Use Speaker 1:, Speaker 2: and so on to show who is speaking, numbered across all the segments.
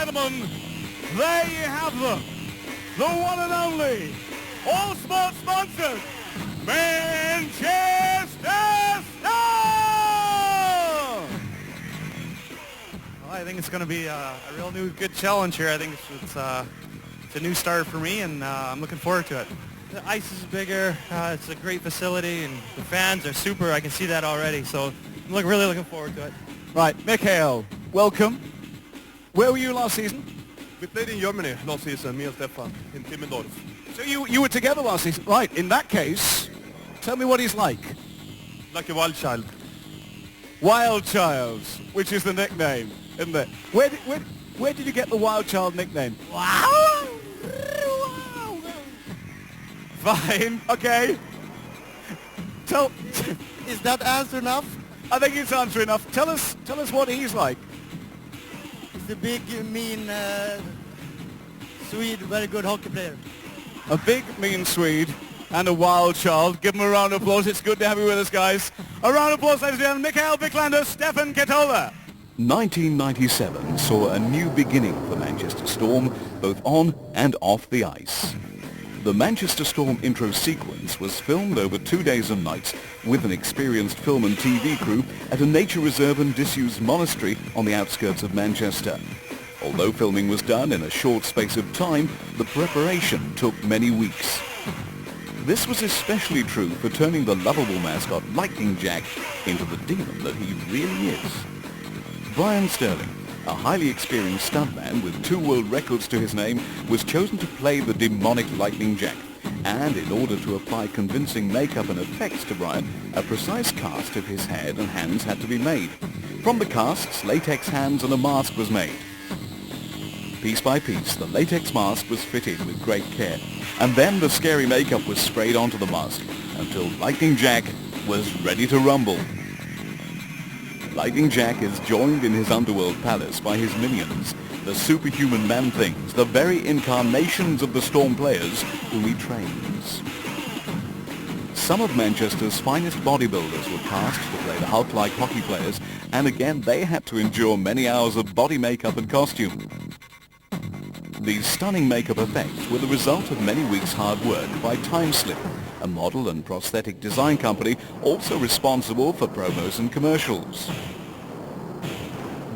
Speaker 1: gentlemen, there you have them. The one and only, all sports sponsors, Manchester Storm! Well, I think it's going to be a real new good challenge here. I think it's a new start for me, and I'm looking forward to it. The ice is bigger. It's a great facility, and the fans are super. I can see that already, so I'm really looking forward to it.
Speaker 2: Right, Mikhail, welcome. Where were you last season?
Speaker 3: We played in Germany last season, me and Stefan, in Timmendorf.
Speaker 2: So you were together last season. Right, in that case, tell me what he's like.
Speaker 3: Like a wild child.
Speaker 2: Wild Child, which is the nickname, isn't it? Where did you get the Wild Child nickname?
Speaker 1: Wow!
Speaker 2: Fine, okay.
Speaker 1: Is that answer enough?
Speaker 2: I think it's answer enough. Tell us what he's like.
Speaker 1: He's a big, mean Swede, very good hockey player.
Speaker 2: A big, mean Swede and a wild child. Give him a round of applause. It's good to have you with us, guys. A round of applause, ladies and gentlemen. Mikael Wiklander, Stefan Ketola. 1997 saw a new beginning for Manchester Storm, both on and off the ice. The Manchester Storm intro sequence was filmed over 2 days and nights with an experienced film and TV crew at a nature reserve and disused monastery on the outskirts of Manchester. Although filming was done in a short space of time, the preparation took many weeks. This was especially true for turning the lovable mascot Lightning Jack into the demon that he really is. Brian Sterling, a highly experienced stuntman with 2 world records to his name, was chosen to play the demonic Lightning Jack. And in order to apply convincing makeup and effects to Brian, a precise cast of his head and hands had to be made. From the casts, latex hands and a mask was made. Piece by piece, the latex mask was fitted with great care, and then the scary makeup was sprayed onto the mask until Lightning Jack was ready to rumble. Lightning Jack is joined in his underworld palace by his minions, the superhuman man-things, the very incarnations of the Storm players whom he trains. Some of Manchester's finest bodybuilders were cast to play the Hulk-like hockey players, and again they had to endure many hours of body makeup and costume. These stunning makeup effects were the result of many weeks' hard work by Timeslip, a model and prosthetic design company also responsible for promos and commercials.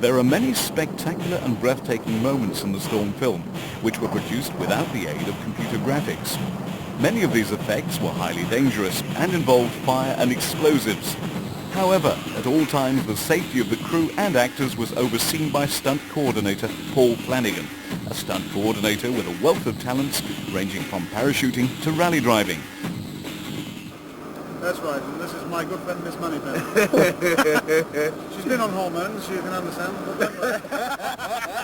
Speaker 2: There are many spectacular and breathtaking moments in the Storm film, which were produced without the aid of computer graphics. Many of these effects were highly dangerous and involved fire and explosives. However, at all times the safety of the crew and actors was overseen by stunt coordinator Paul Flanagan, a stunt coordinator with a wealth of talents ranging from parachuting to rally driving.
Speaker 4: That's right, and this is my good friend Miss Moneypenny. She's been on hormones, you can understand.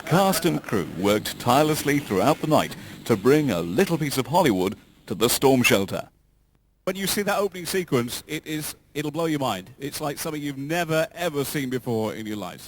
Speaker 2: Cast and crew worked tirelessly throughout the night to bring a little piece of Hollywood to the Storm shelter. When you see that opening sequence, it'll blow your mind. It's like something you've never ever seen before in your life.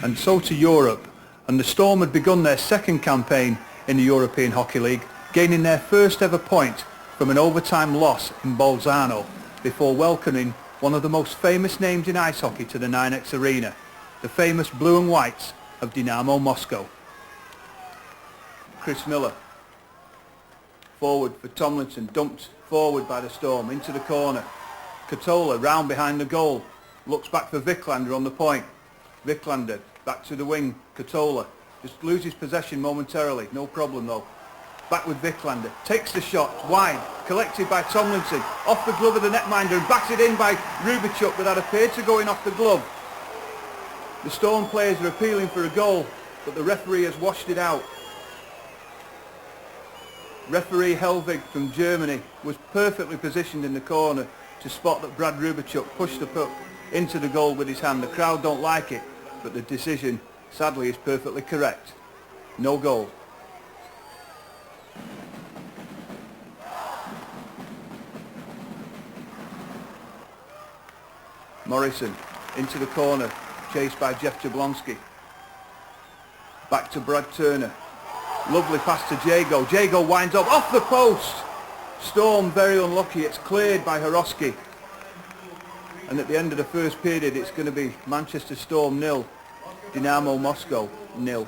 Speaker 5: and so to Europe, and the Storm had begun their second campaign in the European Hockey League, gaining their first ever point from an overtime loss in Bolzano before welcoming one of the most famous names in ice hockey to the 9X Arena, the famous Blue and Whites of Dynamo Moscow. Chris Miller, forward for Tomlinson, dumped forward by the Storm, into the corner. Katola round behind the goal, looks back for Wiklander on the point. Wiklander back to the wing, Katola just loses possession momentarily, no problem though. Back with Wiklander, takes the shot, wide, collected by Tomlinson, off the glove of the netminder and batted in by Rubachuk, but that appeared to go in off the glove. The Storm players are appealing for a goal, but the referee has washed it out. Referee Helvig from Germany was perfectly positioned in the corner to spot that Brad Rubachuk pushed the puck into the goal with his hand. The crowd don't like it, but the decision, sadly, is perfectly correct. No goal. Morrison into the corner, chased by Jeff Jablonski. Back to Brad Turner. Lovely pass to Jago. Jago winds up off the post. Storm very unlucky. It's cleared by Horosky. And at the end of the first period, it's going to be Manchester Storm 0, Dynamo Moscow 0.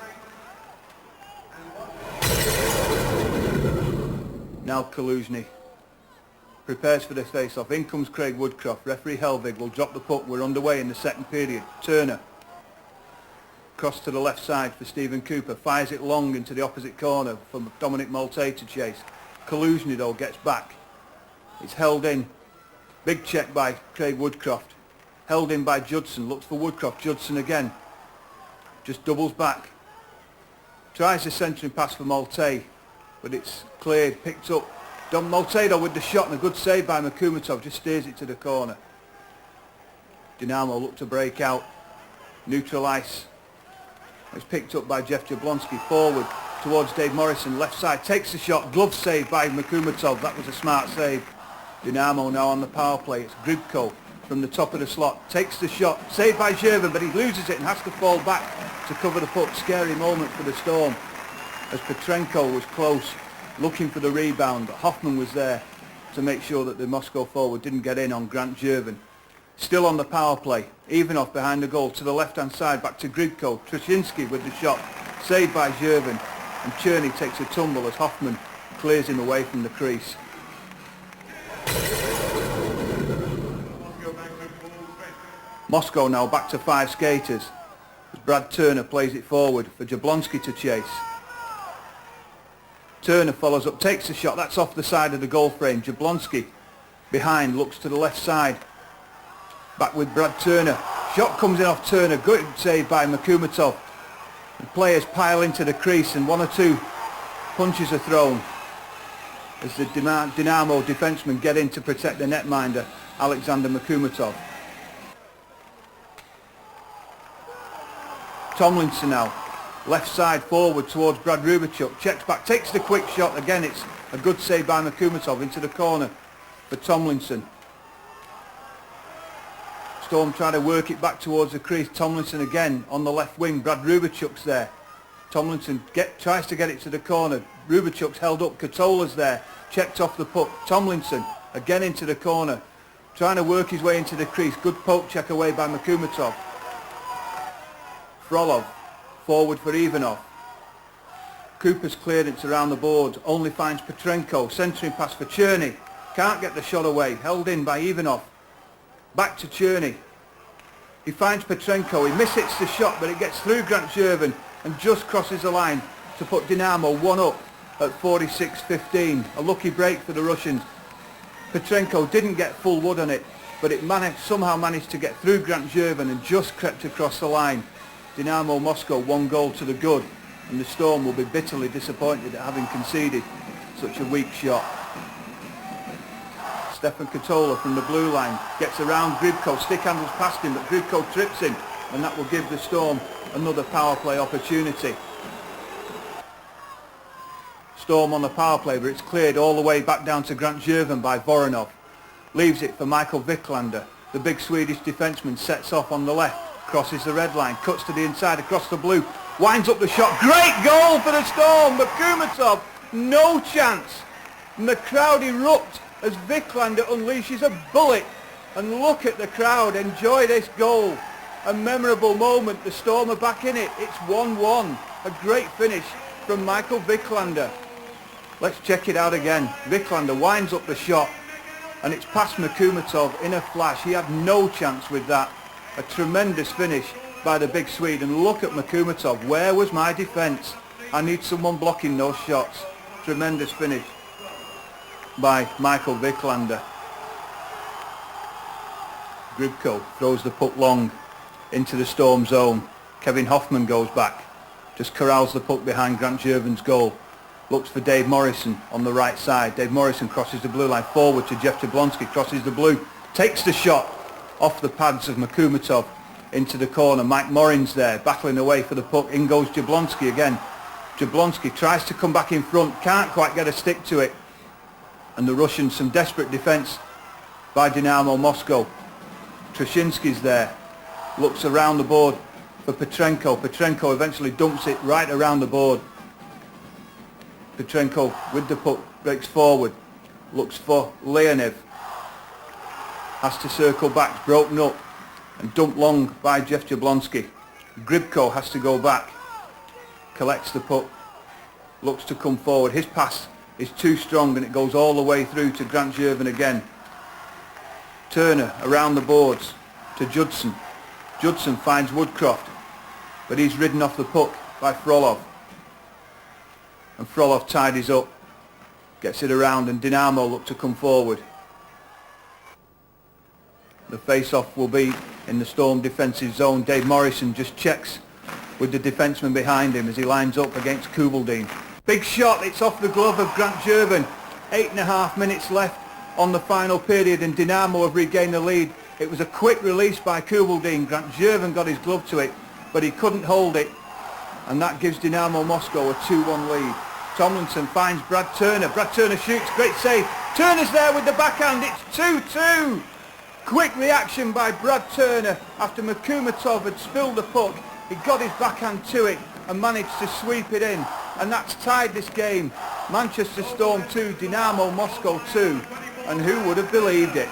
Speaker 5: Now Kaluzny prepares for the face-off. In comes Craig Woodcroft. Referee Helvig will drop the puck. We're underway in the second period. Turner. Cross to the left side for Stephen Cooper. Fires it long into the opposite corner for Dominic Molte to chase. Kaluzny though gets back. It's held in. Big check by Craig Woodcroft. Held in by Judson. Looks for Woodcroft. Judson again. Just doubles back. Tries the centering pass for Molte, but it's cleared, picked up. Don Moltedo with the shot and a good save by Makumatov, just steers it to the corner. Dynamo look to break out. Neutral ice. It's picked up by Jeff Jablonski. Forward towards Dave Morrison. Left side. Takes the shot. Glove save by Makumatov. That was a smart save. Dynamo now on the power play. It's Grubko from the top of the slot. Takes the shot. Saved by Gervin, but he loses it and has to fall back to cover the puck. Scary moment for the Storm as Petrenko was close, looking for the rebound, but Hoffman was there to make sure that the Moscow forward didn't get in on Grant Gervin. Still on the power play, Ivanov behind the goal to the left-hand side, back to Gribko. Trushinsky with the shot, saved by Gervin, and Cherney takes a tumble as Hoffman clears him away from the crease. Moscow now back to 5 skaters as Brad Turner plays it forward for Jablonski to chase. Turner follows up, takes the shot, that's off the side of the goal frame. Jablonski behind, looks to the left side. Back with Brad Turner. Shot comes in off Turner, good save by Makumatov. The players pile into the crease and 1 or 2 punches are thrown as the Dynamo defensemen get in to protect the netminder, Alexander Makumatov. Tomlinson now. Left side forward towards Brad Rubachuk. Checks back, takes the quick shot. Again, it's a good save by Makumatov into the corner for Tomlinson. Storm trying to work it back towards the crease. Tomlinson again on the left wing. Brad Rubachuk's there. Tomlinson tries to get it to the corner. Rubachuk's held up. Katola's there. Checked off the puck. Tomlinson again into the corner. Trying to work his way into the crease. Good poke check away by Makumatov. Frolov forward for Ivanov. Cooper's clearance around the boards only finds Petrenko. Centering pass for Cherney. Can't get the shot away. Held in by Ivanov. Back to Cherney. He finds Petrenko. He mishits the shot, but it gets through Grant Gervin and just crosses the line to put Dynamo 1 up at 46-15. A lucky break for the Russians. Petrenko didn't get full wood on it, but it somehow managed to get through Grant Gervin and just crept across the line. Dynamo Moscow 1 goal to the good, and the Storm will be bitterly disappointed at having conceded such a weak shot. Stefan Katola from the blue line gets around Gribko, stick handles past him, but Gribko trips him, and that will give the Storm another power play opportunity. Storm on the power play, but it's cleared all the way back down to Grant Gervin by Voronov. Leaves it for Michael Wiklander. The big Swedish defenseman sets off on the left. crosses the red line, cuts to the inside across the blue, winds up the shot. Great goal for the Storm. Makumatov, no chance. And the crowd erupt as Wiklander unleashes a bullet. And look at the crowd, enjoy this goal. A memorable moment, the Storm are back in it. It's 1-1. A great finish from Michael Wiklander. Let's check it out again. Wiklander winds up the shot and it's past Makumatov in a flash. He had no chance with that. A tremendous finish by the big Swede. And look at Makumatov. Where was my defence? I need someone blocking those shots. Tremendous finish by Michael Wiklander. Gribko throws the puck long into the Storm zone. Kevin Hoffman goes back. Just corrals the puck behind Grant Jervin's goal. Looks for Dave Morrison on the right side. Dave Morrison crosses the blue line forward to Jeff Jablonski. Crosses the blue. Takes the shot off the pads of Makumatov into the corner. Mike Morin's there battling away for the puck. In goes Jablonski again. Jablonski tries to come back in front. Can't quite get a stick to it. And the Russians, some desperate defence by Dynamo Moscow. Trashinsky's there. Looks around the board for Petrenko. Petrenko eventually dumps it right around the board. Petrenko with the puck breaks forward. Looks for Leonev. Has to circle back. It's broken up and dumped long by Jeff Jablonski. Gribko has to go back. Collects the puck. Looks to come forward. His pass is too strong and it goes all the way through to Grant Jervin again. Turner around the boards to Judson. Judson finds Woodcroft, but he's ridden off the puck by Frolov. And Frolov tidies up, gets it around, and Dynamo look to come forward. The face-off will be in the Storm defensive zone. Dave Morrison just checks with the defenceman behind him as he lines up against Kubaldin. Big shot, it's off the glove of Grant Jervin. 8.5 minutes left on the final period and Dynamo have regained the lead. It was a quick release by Kubaldin. Grant Jervin got his glove to it, but he couldn't hold it. And that gives Dynamo Moscow a 2-1 lead. Tomlinson finds Brad Turner. Brad Turner shoots, great save. Turner's there with the backhand. It's 2-2. Quick reaction by Brad Turner after Makumatov had spilled the puck. He got his backhand to it and managed to sweep it in. And that's tied this game. Manchester Storm 2, Dynamo Moscow 2. And who would have believed it?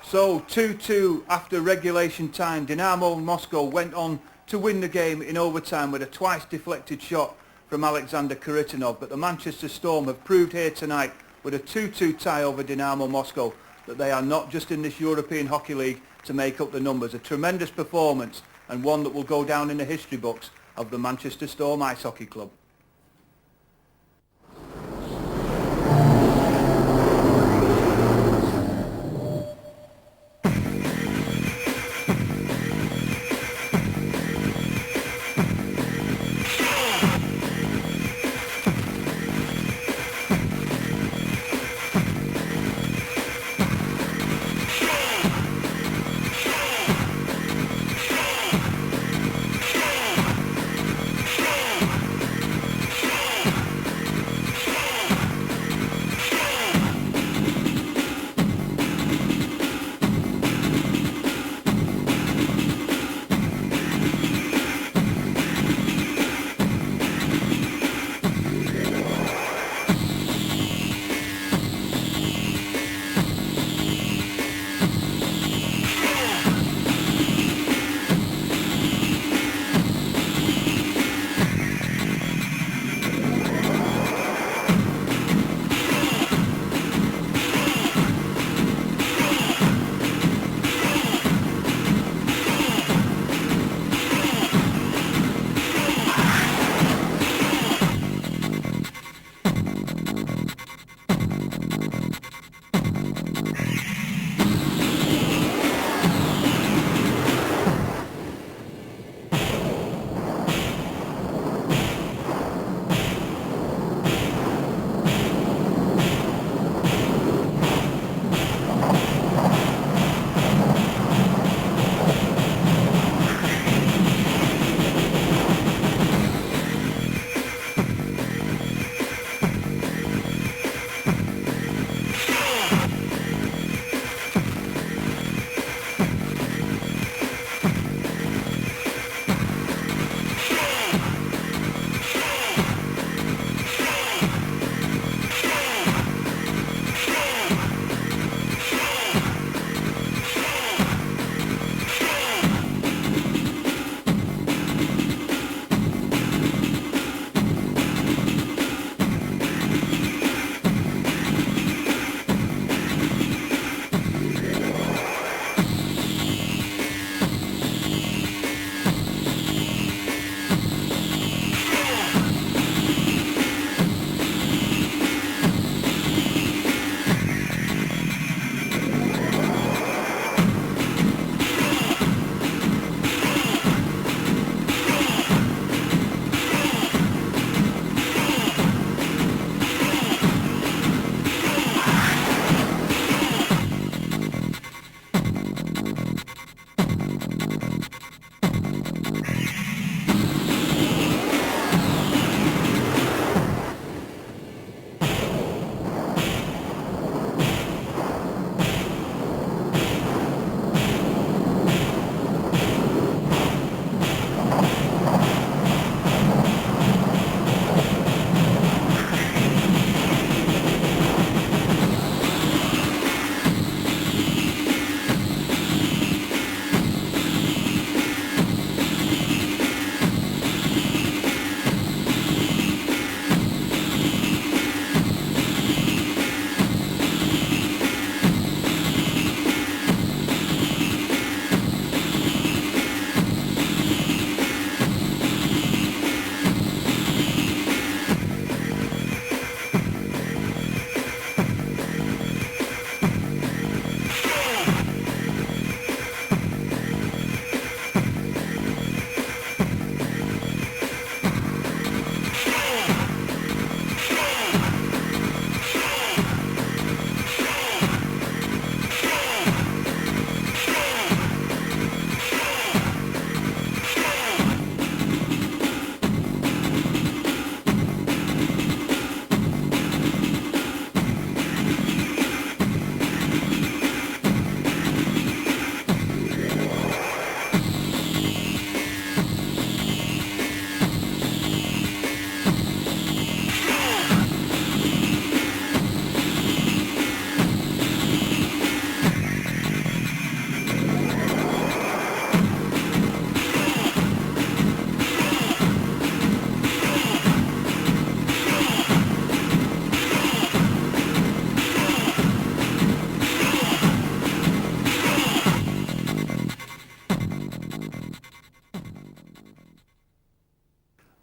Speaker 5: So 2-2 after regulation time. Dynamo Moscow went on to win the game in overtime with a twice deflected shot from Alexander Karitanov. But the Manchester Storm have proved here tonight with a 2-2 tie over Dynamo Moscow that they are not just in this European Hockey League to make up the numbers. A tremendous performance and one that will go down in the history books of the Manchester Storm Ice Hockey Club.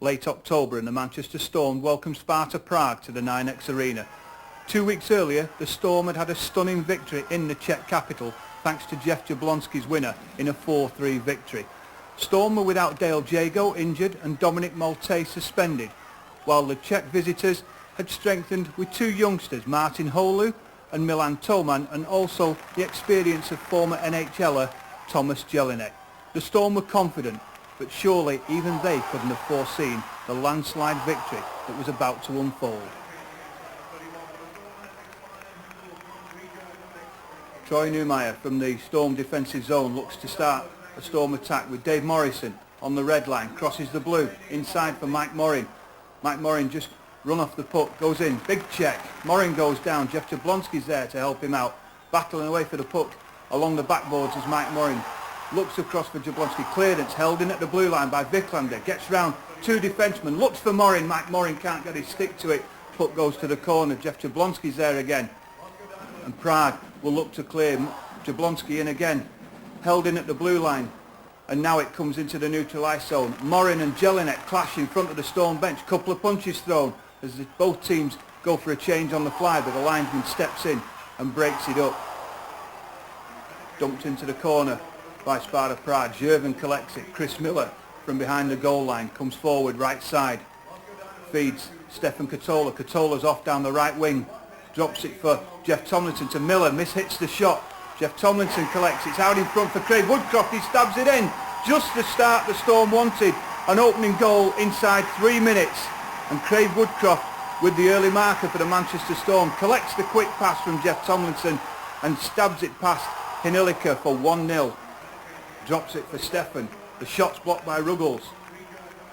Speaker 5: late October, and the Manchester Storm welcomed Sparta Prague to the 9X Arena. 2 weeks earlier, the Storm had had a stunning victory in the Czech capital thanks to Jeff Jablonski's winner in a 4-3 victory. Storm were without Dale Jago injured and Dominic Malte suspended, while the Czech visitors had strengthened with two youngsters, Martin Holu and Milan Toman, and also the experience of former NHLer Thomas Jelinek. The Storm were confident, but surely even they couldn't have foreseen the landslide victory that was about to unfold. Troy Neumeyer from the Storm defensive zone looks to start a Storm attack with Dave Morrison on the red line, crosses the blue, inside for Mike Morin. Mike Morin just run off the puck, goes in, big check, Morin goes down, Jeff Jablonski's there to help him out, battling away for the puck along the backboards as Mike Morin looks across for Jablonski, clearance held in at the blue line by Wiklander, gets round two defensemen, looks for Morin, Mike Morin can't get his stick to it, puck goes to the corner, Jeff Jablonski's there again, and Prague will look to clear, Jablonski in again, held in at the blue line, and now it comes into the neutral ice zone. Morin and Jelinek clash in front of the Storm bench, couple of punches thrown as both teams go for a change on the fly, but the linesman steps in and breaks it up. Dumped into the corner by Sparta Prague, Jervin collects it, Chris Miller from behind the goal line comes forward right side, feeds Stefan Katola, Katola's off down the right wing, drops it for Jeff Tomlinson to Miller, mishits the shot, Jeff Tomlinson collects, it's out in front for Craig Woodcroft, he stabs it in, just the start the Storm wanted, an opening goal inside 3 minutes, and Craig Woodcroft with the early marker for the Manchester Storm collects the quick pass from Jeff Tomlinson and stabs it past Hinilika for 1-0, drops it for Stefan, the shot's blocked by Ruggles,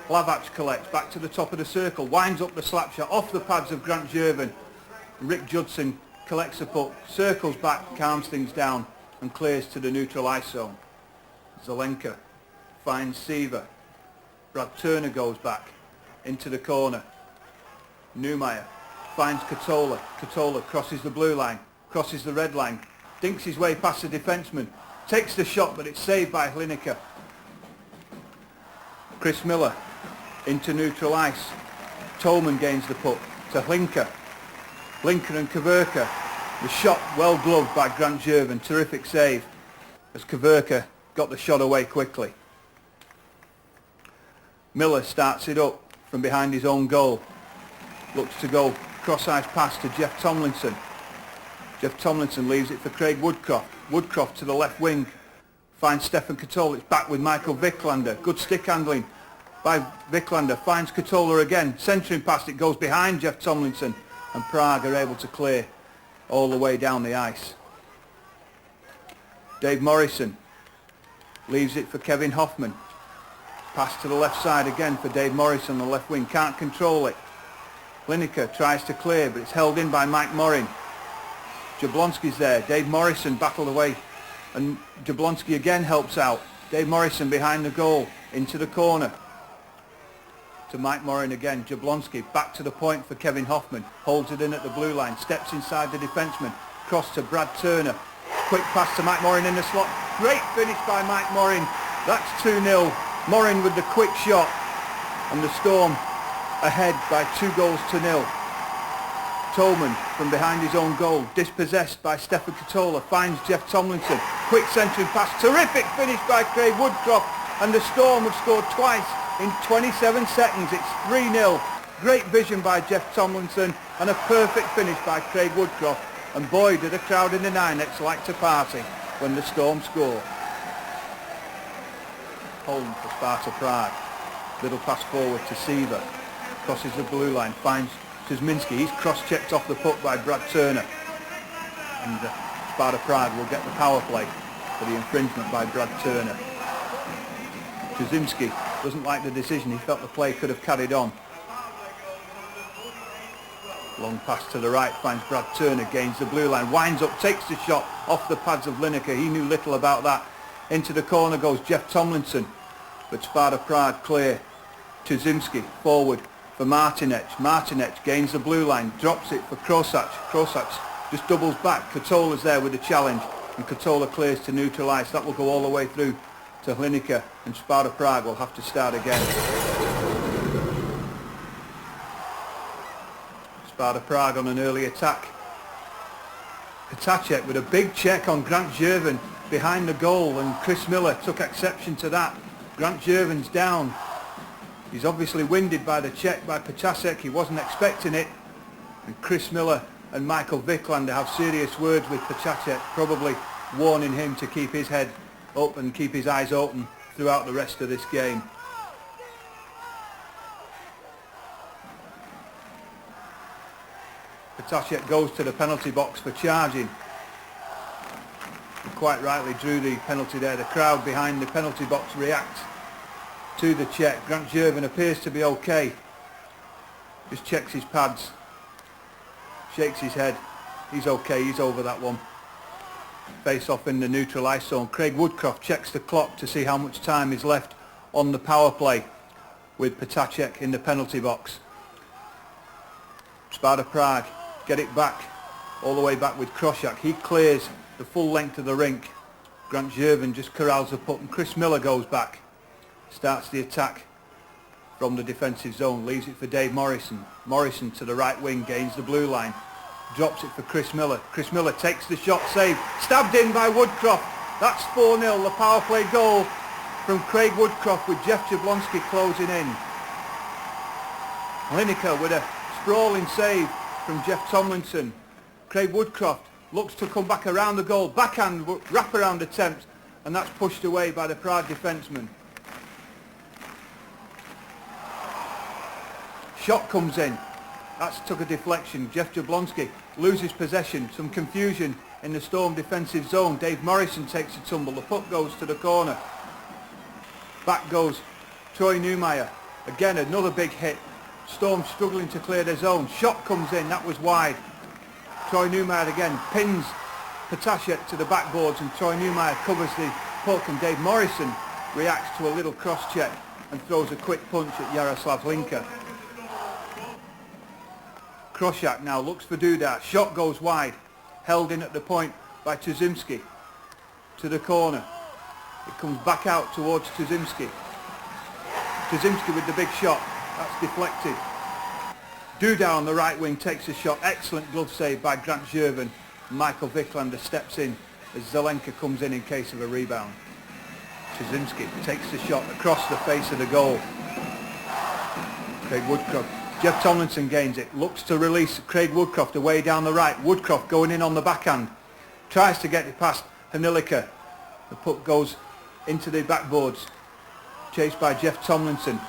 Speaker 5: Hlavac collects back to the top of the circle, winds up the slap shot off the pads of Grant Jervin, Rick Judson collects the puck, circles back, calms things down and clears to the neutral ice zone. Zelenka finds Seaver. Brad Turner goes back into the corner. Neumeyer finds Katola. Katola crosses the blue line, crosses the red line, dinks his way past the defenseman, takes the shot but it's saved by Hlinicka. Chris Miller into neutral ice. Tolman gains the puck to Hlinka. Linker and Kaverka. The shot well gloved by Grant Jervin. Terrific save as Kaverka got the shot away quickly. Miller starts it up from behind his own goal. Looks to go cross-ice pass to Jeff Tomlinson. Jeff Tomlinson leaves it for Craig Woodcroft. Woodcroft to the left wing. Finds Stefan Katola. It's back with Michael Wiklander. Good stick handling by Wiklander. Finds Katola again. Centering past it goes behind Jeff Tomlinson. And Prague are able to clear all the way down the ice. Dave Morrison leaves it for Kevin Hoffman. Pass to the left side again for Dave Morrison on the left wing. Can't control it. Lineker tries to clear, but it's held in by Mike Morin. Jablonski's there. Dave Morrison battled away. And Jablonski again helps out. Dave Morrison behind the goal. Into the corner. To Mike Morin again. Jablonski back to the point for Kevin Hoffman. Holds it in at the blue line. Steps inside the defenseman. Cross to Brad Turner. Quick pass to Mike Morin in the slot. Great finish by Mike Morin. That's 2-0. Morin with the quick shot. And the Storm ahead by 2-0. Tolman from behind his own goal. Dispossessed by Stefan Katola. Finds Jeff Tomlinson. Quick centering pass. Terrific finish by Craig Woodcroft. And the Storm have scored twice in 27 seconds. It's 3-0. Great vision by Jeff Tomlinson and a perfect finish by Craig Woodcroft. And boy, did the crowd in the 9X like to party when the Storm score. Home for Sparta Prague. Little pass forward to Seaver. Crosses the blue line. Finds Kuzminski. He's cross-checked off the puck by Brad Turner. And Sparta Prague will get the power play for the infringement by Brad Turner. Kuzminski doesn't like the decision. He felt the play could have carried on. Long pass to the right, finds Brad Turner, gains the blue line, winds up, takes the shot off the pads of Lineker. He knew little about that. Into the corner goes Jeff Tomlinson, but Sparta Prague clear. Tuzimski forward for Martinec. Martinec gains the blue line, drops it for Krosac. Krosac just doubles back. Katola's there with the challenge, and Katola clears to neutral ice. That will go all the way through to Hlinicka, and Sparta Prague will have to start again. Sparta Prague on an early attack. Petacek with a big check on Grant Jervin behind the goal, and Chris Miller took exception to that. Grant Jervin's down. He's obviously winded by the check by Petacek. He wasn't expecting it. And Chris Miller and Michael Vicklander have serious words with Petacek, probably warning him to keep his head up and keep his eyes open throughout the rest of this game. Petacek goes to the penalty box for charging. He quite rightly drew the penalty there. The crowd behind the penalty box reacts to the check. Grant Jervin appears to be okay. Just checks his pads. Shakes his head. He's okay, he's over that one. Face off in the neutral ice zone. Craig Woodcroft checks the clock to see how much time is left on the power play with Petacek in the penalty box. Sparta Prague get it back, all the way back with Kroshak. He clears the full length of the rink. Grant Jervin just corrals the puck, and Chris Miller goes back. Starts the attack from the defensive zone, leaves it for Dave Morrison. Morrison to the right wing, gains the blue line. Drops it for Chris Miller. Chris Miller takes the shot, save. Stabbed in by Woodcroft. That's 4-0, the power play goal from Craig Woodcroft with Jeff Jablonski closing in. Lineker with a sprawling save from Jeff Tomlinson. Craig Woodcroft looks to come back around the goal. Backhand wraparound attempt, and that's pushed away by the Prague defenseman. Shot comes in. That's took a deflection. Jeff Jablonski loses possession. Some confusion in the Storm defensive zone. Dave Morrison takes a tumble. The puck goes to the corner. Back goes Troy Neumeyer. Again, another big hit. Storm struggling to clear their zone. Shot comes in. That was wide. Troy Neumeyer again pins Petacek to the backboards, and Troy Neumeyer covers the puck, and Dave Morrison reacts to a little cross check and throws a quick punch at Yaroslav Hlinka. Kroshak now looks for Dudar. Shot goes wide. Held in at the point by Tuzimski. To the corner. It comes back out towards Tuzimski. Tuzimski with the big shot. That's deflected. Dudar on the right wing takes a shot. Excellent glove save by Grant Jervin. Michael Vicklander steps in as Zelenka comes in case of a rebound. Tuzimski takes the shot across the face of the goal. Craig Woodcroft. Jeff Tomlinson gains it, looks to release Craig Woodcroft away down the right. Woodcroft going in on the backhand, tries to get it past Hanilika. The puck goes into the backboards, chased by Jeff Tomlinson.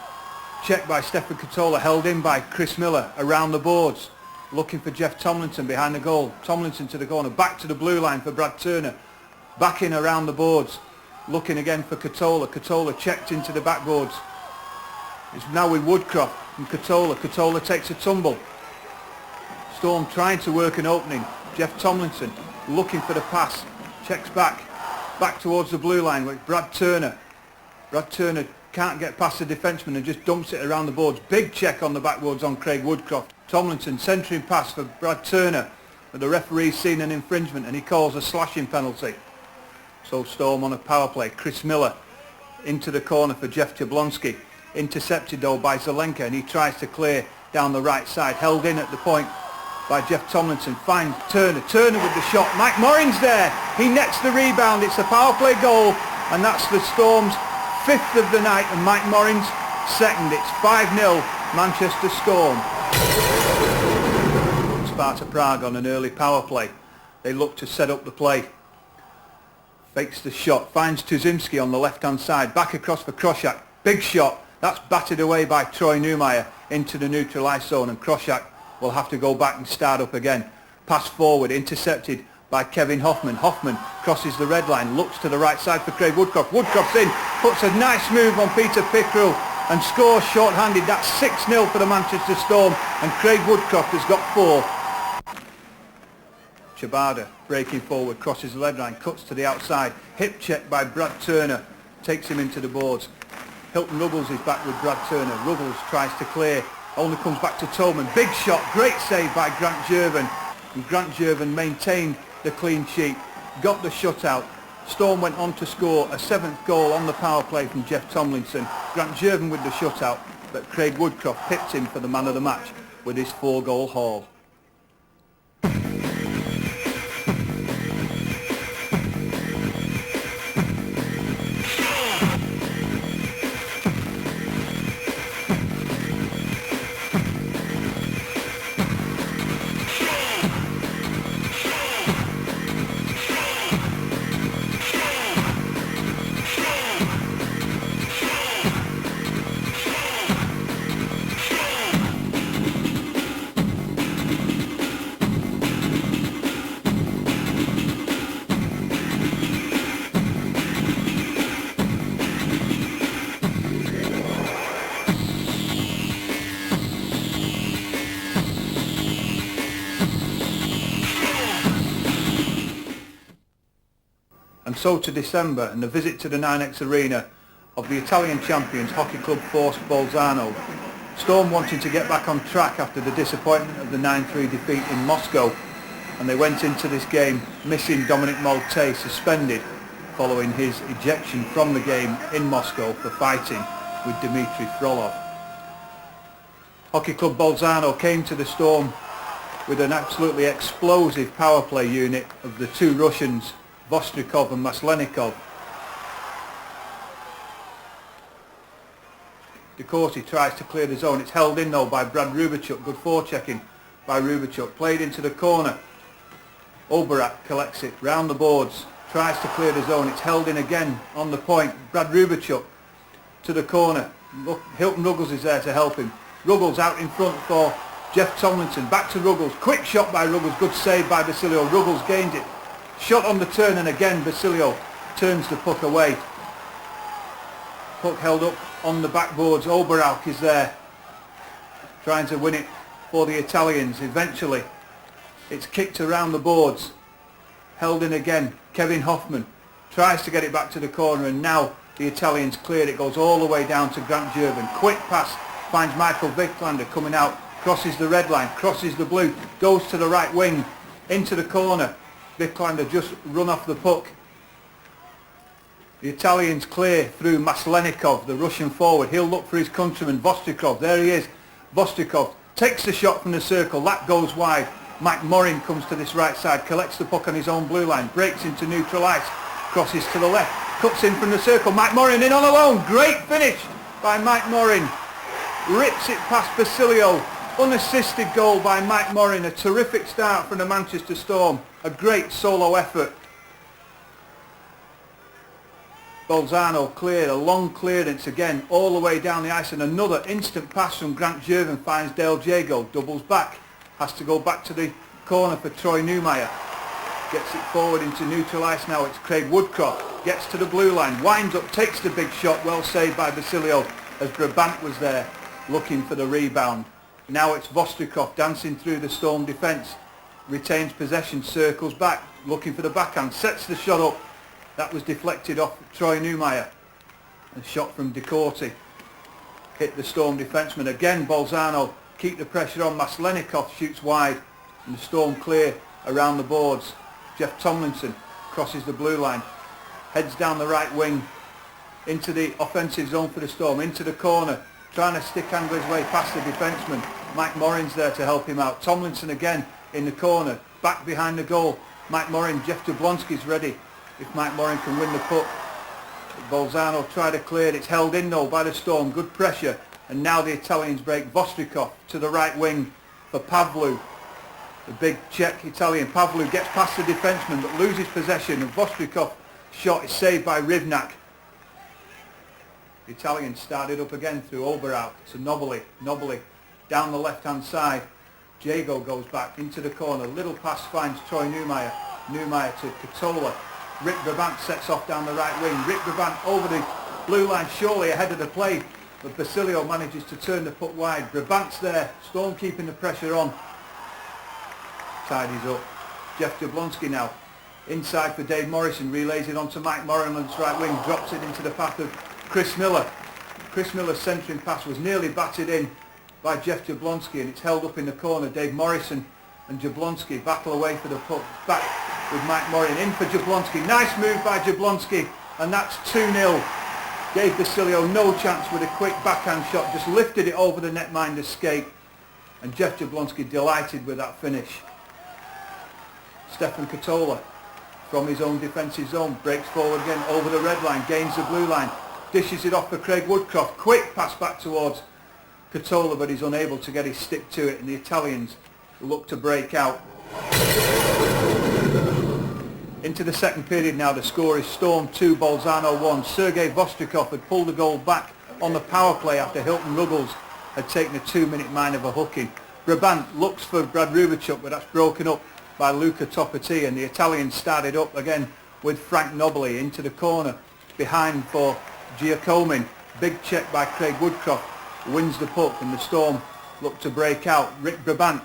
Speaker 5: Checked by Stefan Katola, held in by Chris Miller around the boards. Looking for Jeff Tomlinson behind the goal. Tomlinson to the corner, back to the blue line for Brad Turner. Back in around the boards, looking again for Katola. Katola checked into the backboards. It's now with Woodcroft and Katola. Katola takes a tumble. Storm trying to work an opening. Jeff Tomlinson looking for the pass. Checks back towards the blue line with Brad Turner. Brad Turner can't get past the defenseman and just dumps it around the boards. Big check on the backboards on Craig Woodcroft. Tomlinson centering pass for Brad Turner, but the referee's seen an infringement and he calls a slashing penalty. So Storm on a power play. Chris Miller into the corner for Jeff Jablonski. Intercepted though by Zelenka, and he tries to clear down the right side. Held in at the point by Jeff Tomlinson. Finds Turner. Turner with the shot. Mike Morin's there. He nets the rebound. It's a power play goal, and that's the Storm's 5th of the night, and Mike Morin's 2nd. It's 5-0 Manchester Storm. Sparta Prague on an early power play. They look to set up the play. Fakes the shot. Finds Tuzimski on the left-hand side. Back across for Kroshak. Big shot. That's batted away by Troy Neumeyer into the neutral ice zone, and Kroshak will have to go back and start up again. Pass forward, intercepted by Kevin Hoffman. Hoffman crosses the red line, looks to the right side for Craig Woodcroft. Woodcroft's in, puts a nice move on Peter Pickrell and scores short-handed. That's 6-0 for the Manchester Storm, and Craig Woodcroft has got 4. Chabada breaking forward, crosses the red line, cuts to the outside. Hip check by Brad Turner, takes him into the boards. Hilton Ruggles is back with Brad Turner. Ruggles tries to clear, only comes back to Tolman. Big shot, great save by Grant Jervin. And Grant Jervin maintained the clean sheet, got the shutout. Storm went on to score a 7th goal on the power play from Jeff Tomlinson. Grant Jervin with the shutout, but Craig Woodcroft pipped him for the man of the match with his 4-goal haul. so to December and the visit to the 9X Arena of the Italian champions Hockey Club Force Bolzano. Storm wanting to get back on track after the disappointment of the 9-3 defeat in Moscow, and they went into this game missing Dominic Molte, suspended following his ejection from the game in Moscow for fighting with Dmitry Frolov. Hockey Club Bolzano came to the Storm with an absolutely explosive power play unit of the two Russians, Vostrikov and Maslenikov. DeCourcy tries to clear the zone. It's held in though by Brad Rubachuk. Good forechecking by Rubachuk. Played into the corner. Oberak collects it round the boards. Tries to clear the zone. It's held in again on the point. Brad Rubachuk to the corner. Look, Hilton Ruggles is there to help him. Ruggles out in front for Jeff Tomlinson. Back to Ruggles. Quick shot by Ruggles. Good save by Basilio. Ruggles gains it. Shot on the turn, and again Basilio turns the puck away. Puck held up on the backboards. Oberak is there trying to win it for the Italians. Eventually it's kicked around the boards, held in again. Kevin Hoffman tries to get it back to the corner, and now the Italians cleared it. Goes all the way down to Grant Jervin. Quick pass finds Michael Vicklander coming out, crosses the red line, crosses the blue, goes to the right wing into the corner. Vicklander just run off the puck. The Italians clear through Maslenikov, the Russian forward. He'll look for his countryman, Vostrikov. There he is. Vostrikov takes the shot from the circle. That goes wide. Mike Morin comes to this right side, collects the puck on his own blue line, breaks into neutral ice, crosses to the left, cuts in from the circle. Mike Morin in on alone. Great finish by Mike Morin. Rips it past Basilio. Unassisted goal by Mike Morin. A terrific start from the Manchester Storm. A great solo effort. Bolzano cleared, a long clearance again all the way down the ice, and another instant pass from Grant Jervin finds Dale Jago, doubles back, has to go back to the corner for Troy Newmeyer. Gets it forward into neutral ice now. It's Craig Woodcroft, gets to the blue line, winds up, takes the big shot, well saved by Basilio as Brabant was there looking for the rebound. Now it's Vostrikov dancing through the Storm defence, retains possession, circles back, looking for the backhand, sets the shot up. That was deflected off Troy Newmeyer. A shot from DeCourcy hit the Storm defenceman. Again Bolzano keep the pressure on. Maslenikov shoots wide and the Storm clear around the boards. Jeff Tomlinson crosses the blue line, heads down the right wing into the offensive zone for the Storm, into the corner, trying to stick angle his way past the defenceman. Mike Morin's there to help him out. Tomlinson again in the corner, back behind the goal. Mike Morin, Jeff Jablonski's ready if Mike Morin can win the puck. Bolzano try to clear it. It's held in though by the Storm. Good pressure. And now the Italians break. Vostrikov to the right wing for Pavlu. The big Czech Italian. Pavlu gets past the defenceman but loses possession. And Vostrikov's shot is saved by Rivnak. The Italians started up again through Oberau to Nobili. Nobili down the left hand side. Jago goes back into the corner. Little pass finds Troy Newmeyer. Newmeyer to Katola. Rick Brabant sets off down the right wing. Rick Brabant over the blue line, surely ahead of the play, but Basilio manages to turn the puck wide. Brabant's there, Storm keeping the pressure on. Tidies up. Jeff Jablonski now inside for Dave Morrison, relays it onto Mike Morinland's right wing, drops it into the path of Chris Miller. Chris Miller's centering pass was nearly batted in by Jeff Jablonski, and it's held up in the corner. Dave Morrison and Jablonski battle away for the puck. Back with Mike Morin in for Jablonski. Nice move by Jablonski, and that's 2-0. Gave Basilio no chance with a quick backhand shot, just lifted it over the netminder's skate, and Jeff Jablonski delighted with that finish. Stefan Katola from his own defensive zone breaks forward again over the red line, gains the blue line, dishes it off for Craig Woodcroft. Quick pass back towards Katola, but he's unable to get his stick to it, and the Italians look to break out. Into the second period now. The score is Storm 2, Bolzano 1. Sergei Vostrikov had pulled the goal back on the power play after Hilton Ruggles had taken a 2-minute mine of a hooking. Brabant looks for Brad Rubachuk, but that's broken up by Luca Toppati, and the Italians started up again with Frank Nobili into the corner behind for Giacomin. Big check by Craig Woodcroft, wins the puck, and the Storm look to break out. Rick Brabant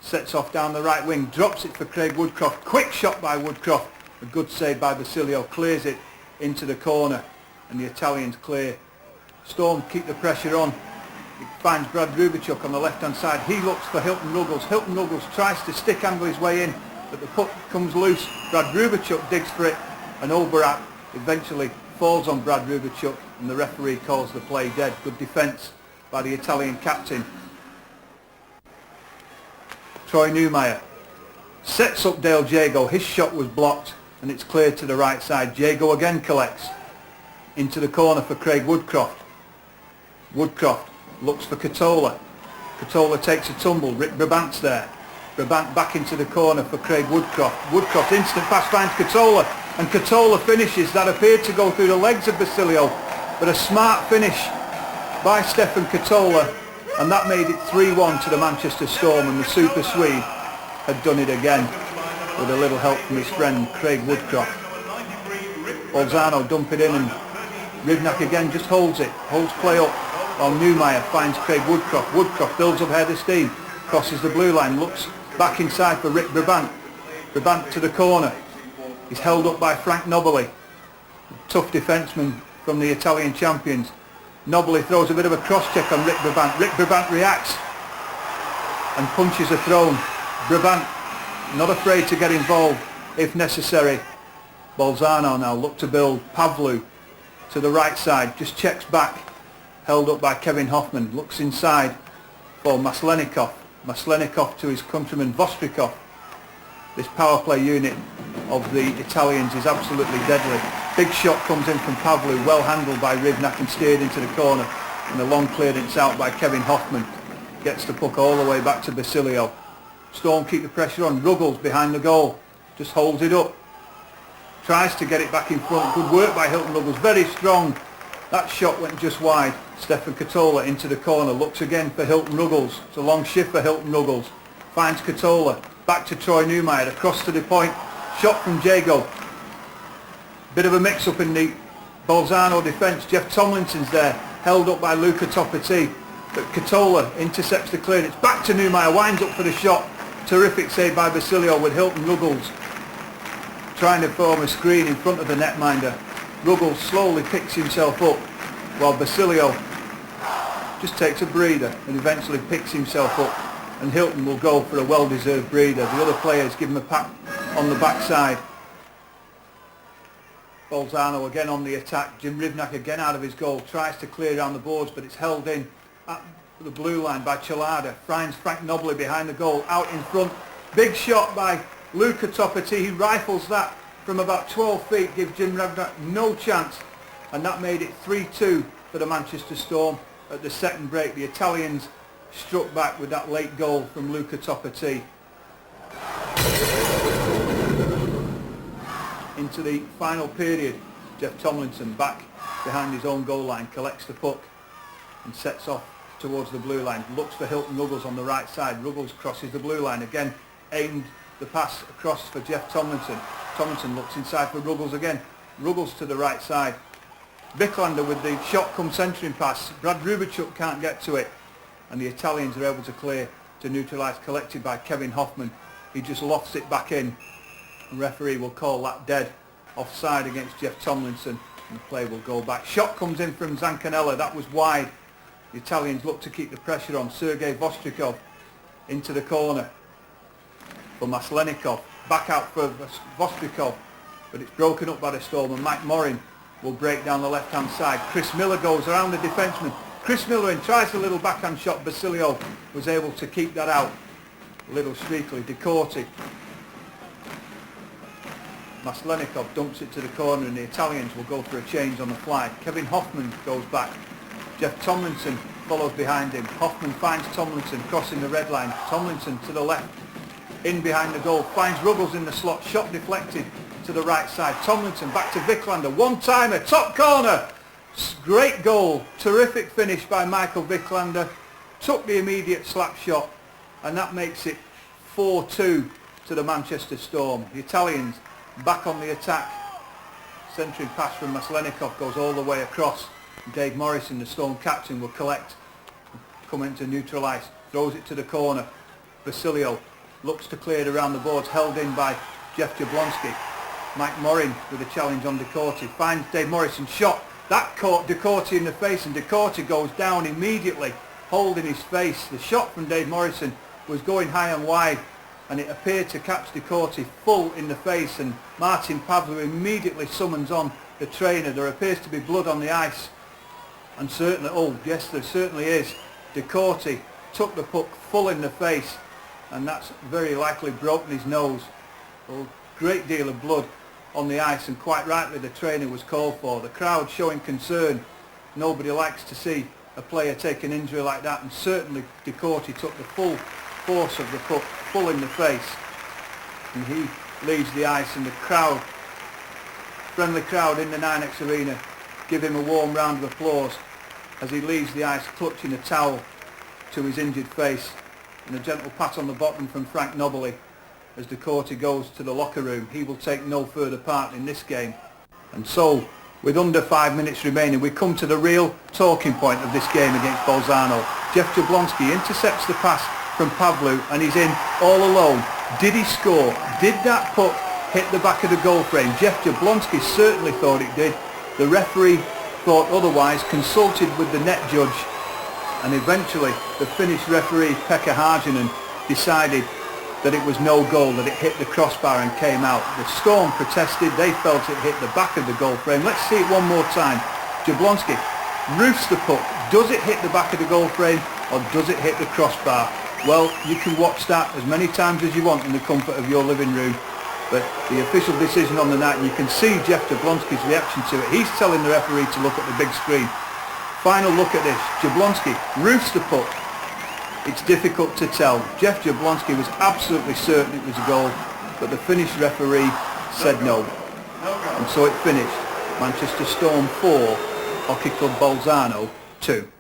Speaker 5: sets off down the right wing, drops it for Craig Woodcroft. Quick shot by Woodcroft, A good save by Basilio, clears it into the corner, and the Italians clear. Storm keep the pressure on. He finds Brad Rubachuk on the left-hand side. He looks for Hilton Ruggles. Hilton Ruggles tries to stick angle his way in, but the puck comes loose. Brad Rubachuk digs for it, and Oberak eventually falls on Brad Rubachuk, and the referee calls the play dead. Good defence by the Italian captain. Troy Neumeyer sets up Dale Jago. His shot was blocked, and it's cleared to the right side. Jago again collects into the corner for Craig Woodcroft. Woodcroft looks for Katola. Katola takes a tumble. Rick Brabant's there. Brabant back into the corner for Craig Woodcroft. Woodcroft instant pass finds Katola, and Katola finishes. That appeared to go through the legs of Basilio, but a smart finish by Stefan Katola, and that made it 3-1 to the Manchester Storm, and the Super Swede had done it again with a little help from his friend Craig Woodcroft. Bolzano dump it in, and Rivnak again just holds it, holds play up, while Neumeyer finds Craig Woodcroft. Woodcroft builds up head of steam, crosses the blue line, looks back inside for Rick Brabant. Brabant to the corner. He's held up by Frank Nobili, tough defenceman from the Italian champions. Nobili throws a bit of a cross-check on Rick Brabant. Rick Brabant reacts and punches a thrown. Brabant not afraid to get involved if necessary. Bolzano now look to build. Pavlu to the right side, just checks back, held up by Kevin Hoffman, looks inside for Maslenikov. Maslenikov to his countryman Vostrikov. This power play unit of the Italians is absolutely deadly. Big shot comes in from Pavlu, well handled by Rivnak and steered into the corner, and a long clearance out by Kevin Hoffman gets the puck all the way back to Basilio. Storm keep the pressure on. Ruggles behind the goal, just holds it up, tries to get it back in front. Good work by Hilton Ruggles, very strong. That shot went just wide. Stefan Katola into the corner, looks again for Hilton Ruggles. It's a long shift for Hilton Ruggles. Finds Katola, back to Troy Neumeyer, across to the point. Shot from Jago. Bit of a mix-up in the Bolzano defence. Jeff Tomlinson's there, held up by Luca Topati. But Katola intercepts the clearance. Back to Neumeyer, winds up for the shot. Terrific save by Basilio with Hilton Ruggles trying to form a screen in front of the netminder. Ruggles slowly picks himself up, while Basilio just takes a breather and eventually picks himself up, and Hilton will go for a well-deserved breather. The other players give him a pat on the backside. Bolzano again on the attack. Jim Rivnak again out of his goal, tries to clear around the boards, but it's held in at the blue line by Chelada. Finds Frank Nobili behind the goal, out in front. Big shot by Luca Topati. He rifles that from about 12 feet, gives Jim Rivnak no chance, and that made it 3-2 for the Manchester Storm at the second break. The Italians struck back with that late goal from Luca Topati. Into the final period, Jeff Tomlinson back behind his own goal line, collects the puck and sets off towards the blue line. Looks for Hilton Ruggles on the right side. Ruggles crosses the blue line again, aimed the pass across for Jeff Tomlinson. Tomlinson looks inside for Ruggles again. Ruggles to the right side. Vicklander with the shot come centering pass. Brad Rubachuk can't get to it, and the Italians are able to clear to neutralise, collected by Kevin Hoffman. He just lofts it back in. The referee will call that dead, offside against Jeff Tomlinson, and the play will go back. Shot comes in from Zancanella, that was wide. The Italians look to keep the pressure on. Sergei Vostrikov into the corner for Maslenikov. Back out for Vostrikov, but it's broken up by the Storm, and Mike Morin will break down the left-hand side. Chris Miller goes around the defenceman. Chris Miller in, tries a little backhand shot. Basilio was able to keep that out. A little streakily. DeCourty. Maslenikov dumps it to the corner, and the Italians will go for a change on the fly. Kevin Hoffman goes back. Jeff Tomlinson follows behind him. Hoffman finds Tomlinson crossing the red line. Tomlinson to the left, in behind the goal, finds Ruggles in the slot. Shot deflected to the right side. Tomlinson back to Vicklander. One-timer, top corner. Great goal. Terrific finish by Michael Vicklander. Took the immediate slap shot, and that makes it 4-2 to the Manchester Storm. The Italians back on the attack. Centering pass from Maslenikov goes all the way across. Dave Morrison, the Storm captain, will collect, come in to neutralise, throws it to the corner. Basilio looks to clear it around the boards, held in by Jeff Jablonski. Mike Morin with a challenge on DeCourty, finds Dave Morrison, shot, that caught DeCourty in the face and DeCourty goes down immediately, holding his face. The shot from Dave Morrison was going high and wide and it appeared to catch DeCourty full in the face, and Martin Pavlou immediately summons on the trainer. There appears to be blood on the ice, and certainly, oh yes, there certainly is. DeCourty took the puck full in the face, and that's very likely broken his nose. A great deal of blood on the ice, and quite rightly the trainer was called for. The crowd showing concern. Nobody likes to see a player take an injury like that, and certainly DeCourty took the full force of the puck full in the face, and he leaves the ice, and the crowd, friendly crowd in the 9X arena, give him a warm round of applause as he leaves the ice clutching a towel to his injured face, and a gentle pat on the bottom from Frank Nobily as DeCourty goes to the locker room. He will take no further part in this game. And so, with under 5 minutes remaining, we come to the real talking point of this game against Bolzano. Jeff Jablonski intercepts the pass from Pavlou and he's in all alone. Did he score? Did that puck hit the back of the goal frame? Jeff Jablonski certainly thought it did. The referee thought otherwise, consulted with the net judge, and eventually the Finnish referee Pekka Harjanen decided that it was no goal, that it hit the crossbar and came out. The Storm protested, they felt it hit the back of the goal frame. Let's see it one more time. Jablonski roofs the puck. Does it hit the back of the goal frame or does it hit the crossbar? Well, you can watch that as many times as you want in the comfort of your living room. But the official decision on the night, and you can see Jeff Jablonski's reaction to it. He's telling the referee to look at the big screen. Final look at this. Jablonski roofs the puck. It's difficult to tell. Jeff Jablonski was absolutely certain it was a goal, but the Finnish referee said no. And so it finished. Manchester Storm 4, Hockey Club Bolzano 2.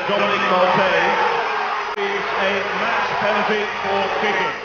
Speaker 6: Dominic Maltese is a match penalty for kicking.